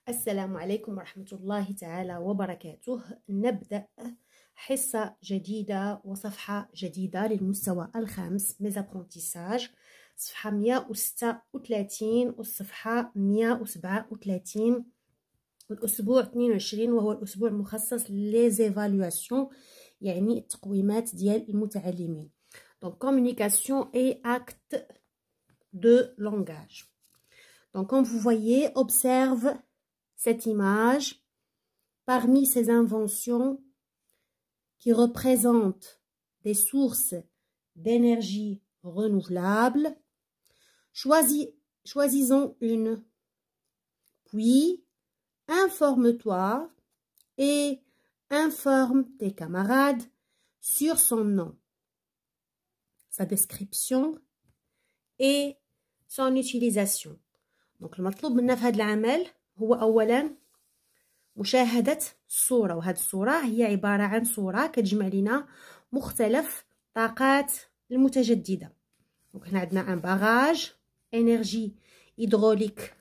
السلام عليكم ورحمة الله تعالى وبركاته. نبدأ حصة جديدة وصفحة جديدة للمستوى الخامس ميزابرونتيساج، صفحة 136 والصفحة 137، الأسبوع 22 وهو الأسبوع المخصص ليزيفالواسيون، يعني التقويمات ديال المتعلمين. Donc communication et acte de langage. Donc comme vous voyez, observe cette image. Parmi ces inventions qui représentent des sources d'énergie renouvelable, choisissons une, puis informe-toi et informe tes camarades sur son nom, sa description et son utilisation. Donc المطلوب منا في هذا العمل هو أولا مشاهدة الصورة، وهذه الصورة هي عبارة عن صورة كتجمع لنا مختلف طاقات المتجددة. دونك هنا عندنا ان باراج انرجي هيدروليك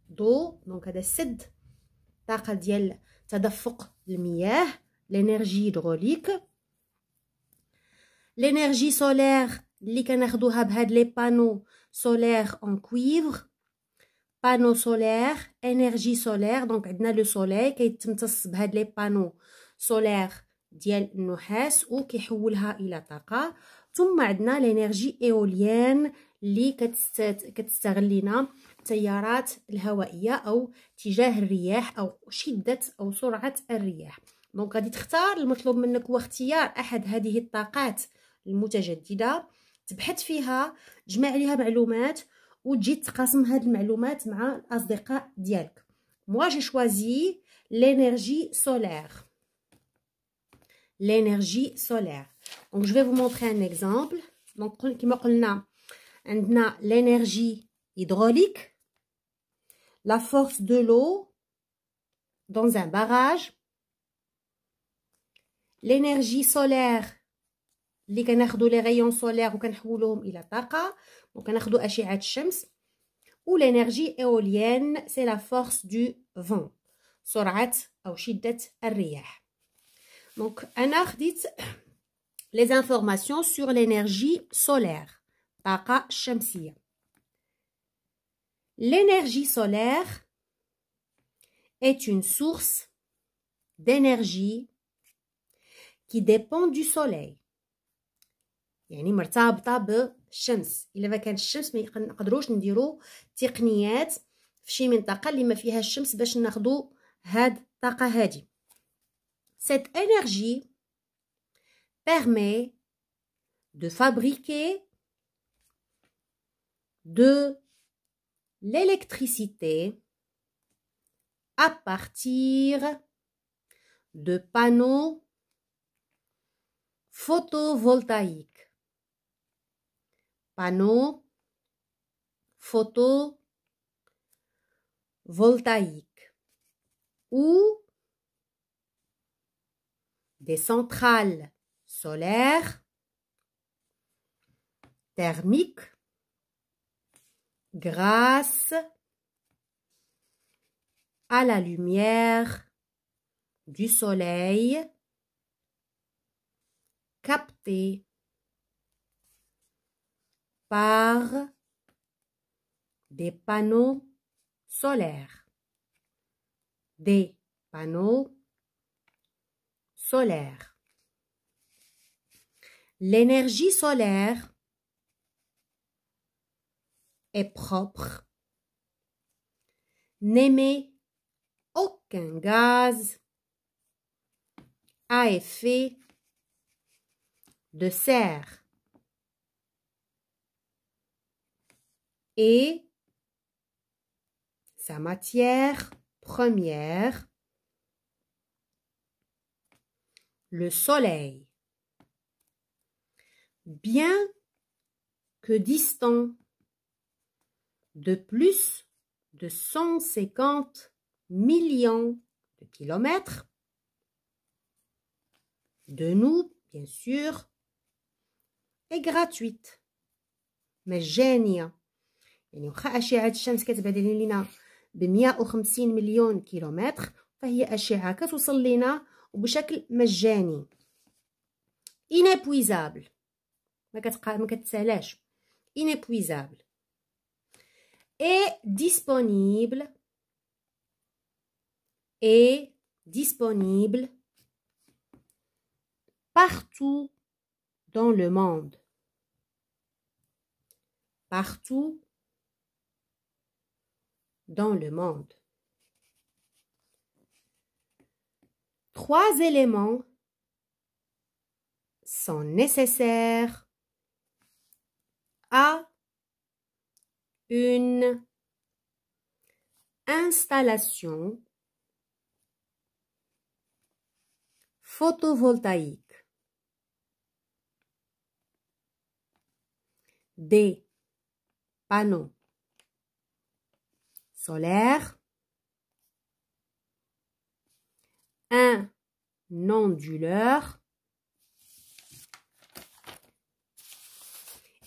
دو، دونك هذا السد طاقة ديال تدفق المياه لانرجي هيدروليك. لانرجي سولير اللي كناخدوها بهاد لي بانو سولير اون كويفر، بانو سولير انرجي سولير. دونك عندنا لو سوليي كيتمتص بهاد لي بانو سولير ديال النحاس وكيحولها الى طاقه. ثم عندنا لانرجي ايوليان اللي كتستغل لنا التيارات الهوائيه او اتجاه الرياح او شده او سرعه الرياح. دونك غادي تختار، المطلوب منك هو اختيار احد هذه الطاقات المتجدده، تبحث فيها، تجمع عليها معلومات وتجي تقاسم هاد المعلومات مع الاصدقاء ديالك. moi j'ai choisi l'énergie solaire. l'énergie solaire. donc je vais vous montrer un exemple. donc كما قلنا عندنا l'énergie hydraulique, la force de l'eau dans un barrage, l'énergie solaire اللي كناخدو لي رayons solaires وكنحولوهم الى طاقه وكناخدو اشعه الشمس. و l'énergie éolienne c'est la force du vent، سرعه او شده الرياح. donc انا خديت les informations sur l'énergie solaire، طاقه الشمسيه. l'énergie solaire est une source d'énergie qui dépend du soleil، يعني مرتبطه بالشمس. الا ما كانش الشمس ما نقدروش نديرو تقنيات في شي منطقه اللي ما فيها الشمس باش ناخدو هاد الطاقه هادي. cette énergie permet de fabriquer de l'électricité à partir de panneaux photovoltaïques. Panneaux photovoltaïques ou des centrales solaires thermiques grâce à la lumière du soleil captée par des panneaux solaires. Des panneaux solaires. L'énergie solaire est propre, n'émet aucun gaz à effet de serre et sa matière première, le soleil, bien que distant de plus de 150 millions de kilomètres de nous, bien sûr, est gratuite مجانية. يعني واخا أشعة الشمس كتبعد علينا ب150 مليون كيلومتر، فهي أشعة كتوصل لنا وبشكل مجاني. inépuisable ما كتسالاش. inépuisable est disponible partout dans le monde. Partout dans le monde. 3 éléments sont nécessaires à une installation photovoltaïque. Des panneaux solaires, un onduleur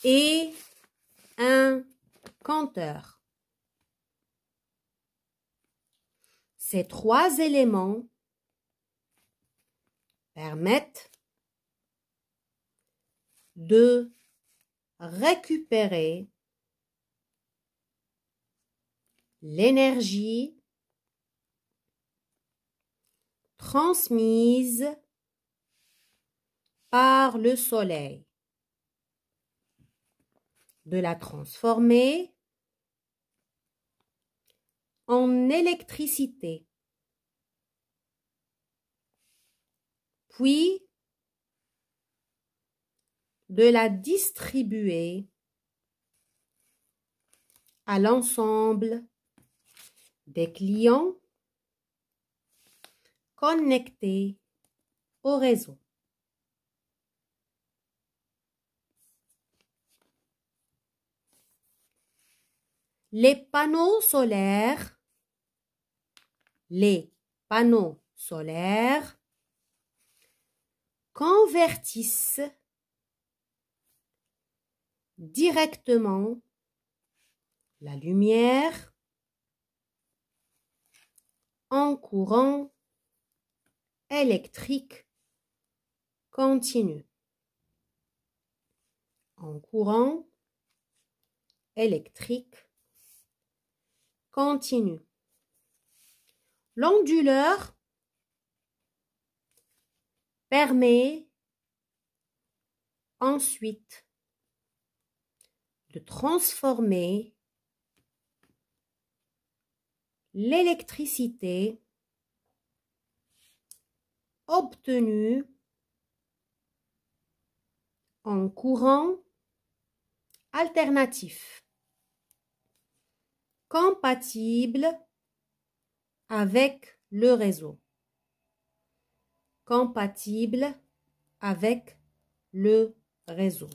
et un compteur. Ces 3 éléments permettent de récupérer l'énergie transmise par le soleil, de la transformer en électricité, puis de la distribuer à l'ensemble des clients connectés au réseau. Les panneaux solaires convertissent directement la lumière en courant électrique continu. En courant électrique continu. L'onduleur permet ensuite de transformer l'électricité obtenue en courant alternatif, compatible avec le réseau. Compatible avec le réseau.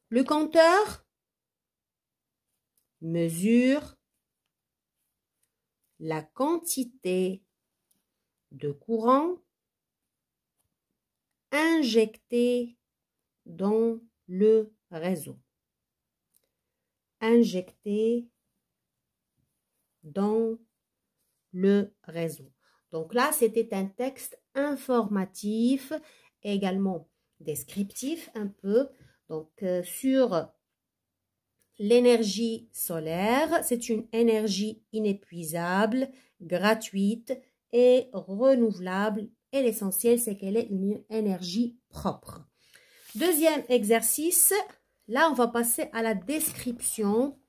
Le compteur mesure la quantité de courant injecté dans le réseau. Injecté dans le réseau. Donc là, c'était un texte informatif, également descriptif un peu. Donc sur l'énergie solaire, c'est une énergie inépuisable, gratuite et renouvelable. Et l'essentiel, c'est qu'elle est une énergie propre. Deuxième exercice, là, on va passer à la description.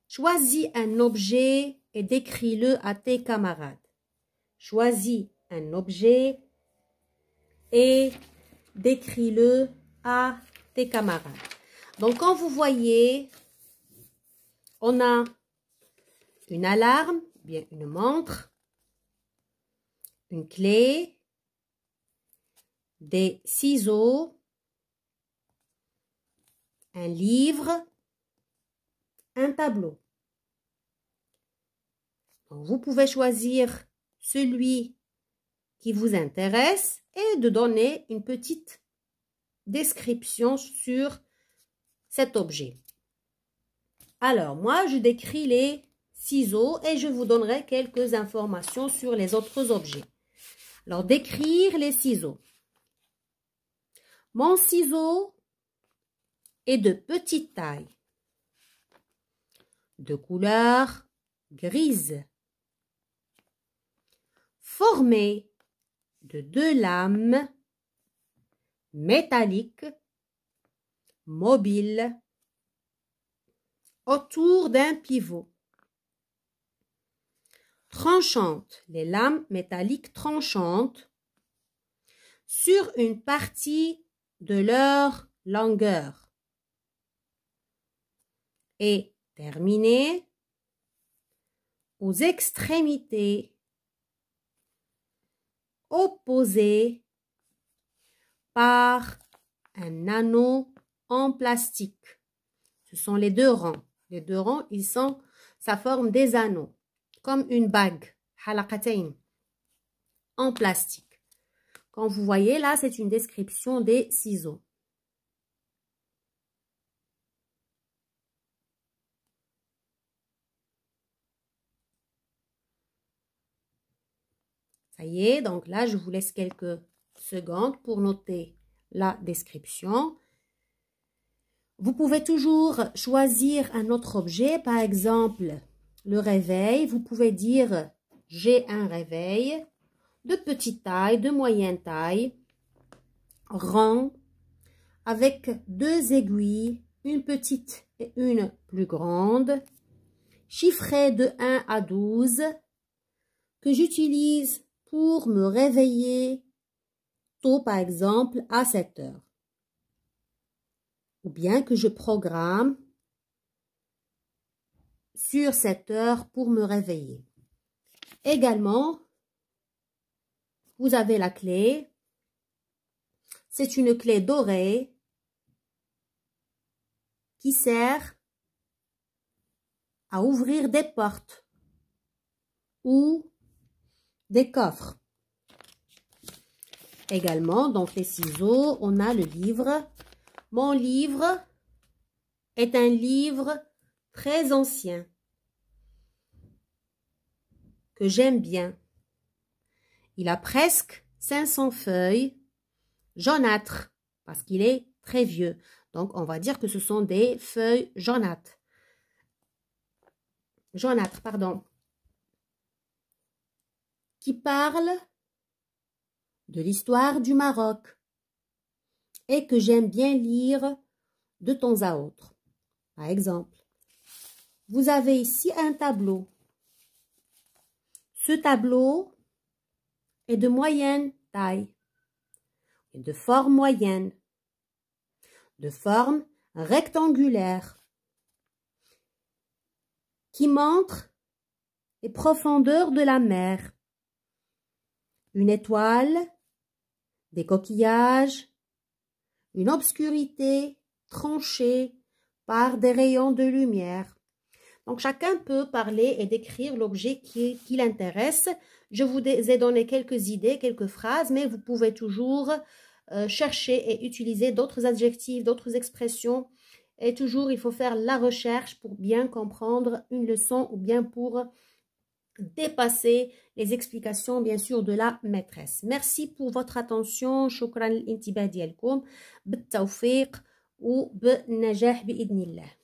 Choisis un objet et décris-le à tes camarades. Choisis un objet et décris-le à tes camarades. Donc, comme vous voyez, on a une alarme, bien une montre, une clé, des ciseaux, un livre, un tableau. Donc, vous pouvez choisir celui qui vous intéresse et de donner une petite description sur cet objet. Alors, moi, je décris les ciseaux et je vous donnerai quelques informations sur les autres objets. Alors, décrire les ciseaux. Mon ciseau est de petite taille, de couleur grise, formé de 2 lames métalliques mobiles autour d'un pivot. Tranchantes, les lames métalliques tranchantes sur une partie de leur longueur et terminées aux extrémités opposées par un anneau en plastique. Ce sont les 2 rangs. Les 2 rangs, ça forme des anneaux, comme une bague, halaqatayn, en plastique. Quand vous voyez là, c'est une description des ciseaux. Ça y est, donc là, je vous laisse quelques secondes pour noter la description. Vous pouvez toujours choisir un autre objet, par exemple, le réveil. Vous pouvez dire « j'ai un réveil » de petite taille, de moyenne taille, rond, avec 2 aiguilles, une petite et une plus grande, chiffrée de 1 à 12, que j'utilise pour me réveiller tôt, par exemple, à 7 heures. Ou bien que je programme sur 7 heures pour me réveiller. Également, vous avez la clé. C'est une clé dorée qui sert à ouvrir des portes ou des coffres. Également, dans les ciseaux, on a le livre. Mon livre est un livre très ancien que j'aime bien. Il a presque 500 feuilles jaunâtres parce qu'il est très vieux. Donc, on va dire que ce sont des feuilles jaunâtres. Qui parlent de l'histoire du Maroc et que j'aime bien lire de temps à autre. Par exemple, vous avez ici un tableau. Ce tableau est de moyenne taille, de forme moyenne, de forme rectangulaire, qui montre les profondeurs de la mer. Une étoile, des coquillages, une obscurité tranchée par des rayons de lumière. Donc, chacun peut parler et décrire l'objet qui l'intéresse. Je vous ai donné quelques idées, quelques phrases, mais vous pouvez toujours chercher et utiliser d'autres adjectifs, d'autres expressions. Et toujours, il faut faire la recherche pour bien comprendre une leçon ou bien pour dépasser les explications, bien sûr, de la maîtresse. Merci pour votre attention. شكرا للانتباه ديالكم. بالتوفيق وبالنجاح بإذن الله.